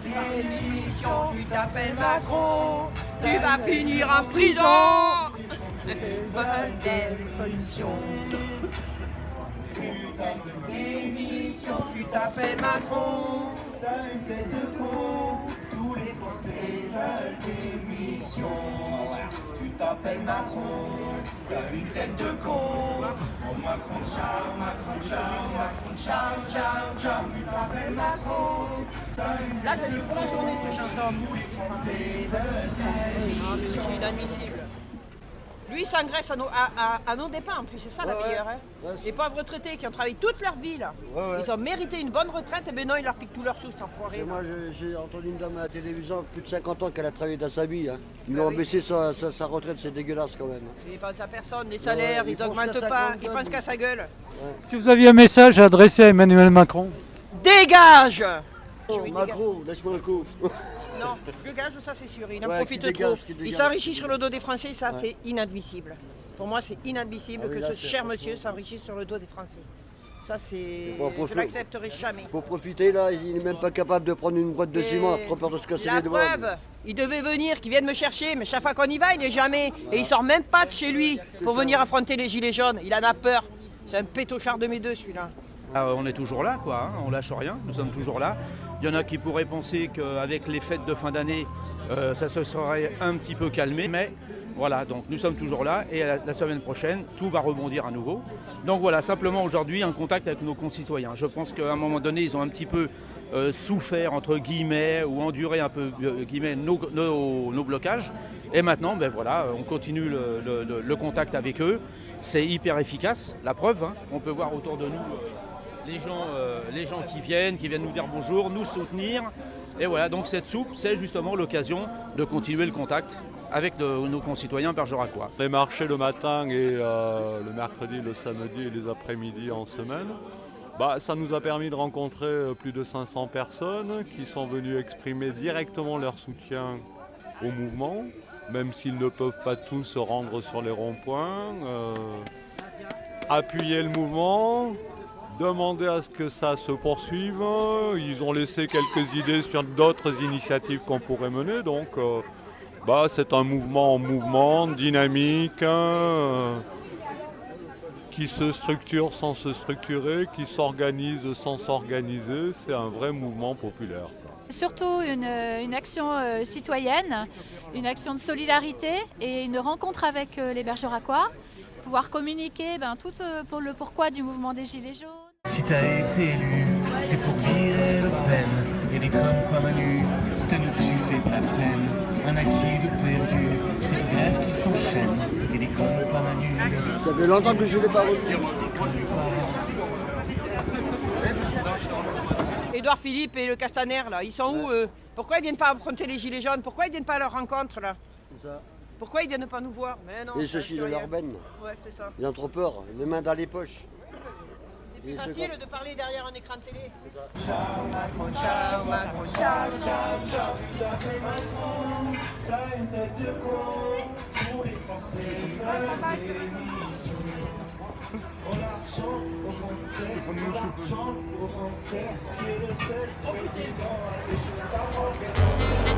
Démission, tu t'appelles Macron, tu vas finir en prison. Veulent démission. Putain de démission, tu t'appelles Macron, t'as une tête de con, tous les Français veulent démission. Tu t'appelles Macron, t'as une tête de con. Oh Macron, ciao, Macron, ciao, Macron, ciao, ciao, ciao. Tu t'appelles Macron, t'as une Là, je l'ai pour la journée, cette chanson. tous les Français veulent démission. C'est inadmissible. Lui, il s'engraisse à nos dépens, en plus, c'est ça la meilleure. Hein. Ouais. Les pauvres retraités qui ont travaillé toute leur vie, là. Ouais. Ils ont mérité une bonne retraite, et ben non, ils leur piquent tous leurs sous, cet enfoiré. Et moi, j'ai entendu une dame à la télévision, plus de 50 ans, qu'elle a travaillé dans sa vie. Hein. Ils Bah lui ont oui. baissé sa retraite, c'est dégueulasse quand même. Ils pensent à personne, les salaires, ils ils pensent augmentent qu'à pas, 50 ils pensent qu'à sa gueule. Si vous aviez un message à adresser à Emmanuel Macron. Dégage! Oh, Oui, Macron, laisse-moi le coup. Non, dégage, ça c'est sûr, il en Ouais, profite qu'il trop. dégage, qu'il Il dégage. s'enrichit sur le dos des Français, ça c'est inadmissible. Pour moi, c'est inadmissible Ah oui, que là, ce c'est cher franchement- monsieur s'enrichisse sur le dos des Français. Ça, c'est. Bon, pour Je faire- l'accepterai jamais. Pour profiter, là, il n'est même pas capable de prendre une boîte de ciment, trop peur de se casser La les doigts. preuve, il devait venir, qu'il vienne me chercher, mais chaque fois qu'on y va, il n'est jamais. Et il sort même pas de chez lui pour venir affronter les gilets jaunes. Il en a peur. C'est un pétochard de mes deux, celui-là. On est toujours là, quoi, hein, on lâche rien, nous sommes toujours là. Il y en a qui pourraient penser qu'avec les fêtes de fin d'année, ça se serait un petit peu calmé, mais voilà, donc nous sommes toujours là et la semaine prochaine, tout va rebondir à nouveau. Donc voilà, simplement aujourd'hui, un contact avec nos concitoyens. Je pense qu'à un moment donné, ils ont un petit peu souffert, entre guillemets, ou enduré un peu, guillemets, nos blocages. Et maintenant, ben voilà, on continue le contact avec eux. C'est hyper efficace, la preuve, hein, on peut voir autour de nous les gens qui viennent nous dire bonjour, nous soutenir. Et voilà, donc cette soupe, c'est justement l'occasion de continuer le contact avec nos concitoyens bergeracois. Les marchés le matin et le mercredi, le samedi et les après-midi en semaine, ça nous a permis de rencontrer plus de 500 personnes qui sont venues exprimer directement leur soutien au mouvement, même s'ils ne peuvent pas tous se rendre sur les ronds-points, appuyer le mouvement, demander à ce que ça se poursuive. Ils ont laissé quelques idées sur d'autres initiatives qu'on pourrait mener. Donc c'est un mouvement en mouvement, dynamique, qui se structure sans se structurer, qui s'organise sans s'organiser. C'est un vrai mouvement populaire. Surtout une action citoyenne, une action de solidarité et une rencontre avec les Bergeracois. Pouvoir communiquer tout pour le pourquoi du mouvement des Gilets jaunes. Si t'as été élu, c'est pour virer Le Pen. Et des connes comme Manu, c'était ne tu fais pas de peine. Un acquis de perdu, c'est les grèves qui s'enchaînent. Et des connes comme Manu. Ça fait longtemps que je ne l'ai pas revu. Édouard Philippe et le Castaner, là, ils sont où eux? Pourquoi ils viennent pas affronter les gilets jaunes? Pourquoi ils viennent pas à leur rencontre là? C'est ça. Pourquoi ils viennent pas nous voir? Mais non, Et ça, ceci c'est de rien. leur benne. Ouais, c'est ça. Ils ont trop peur, les mains dans les poches. C'est facile de parler derrière un écran de télé. Ciao Macron, ciao Macron, ciao, ciao, ciao. Tu t'appelles Macron, t'as une tête de con. Tous les Français veulent démission. Rends l'argent aux Français, rends l'argent aux Français. Tu es le seul président à des choses à faire.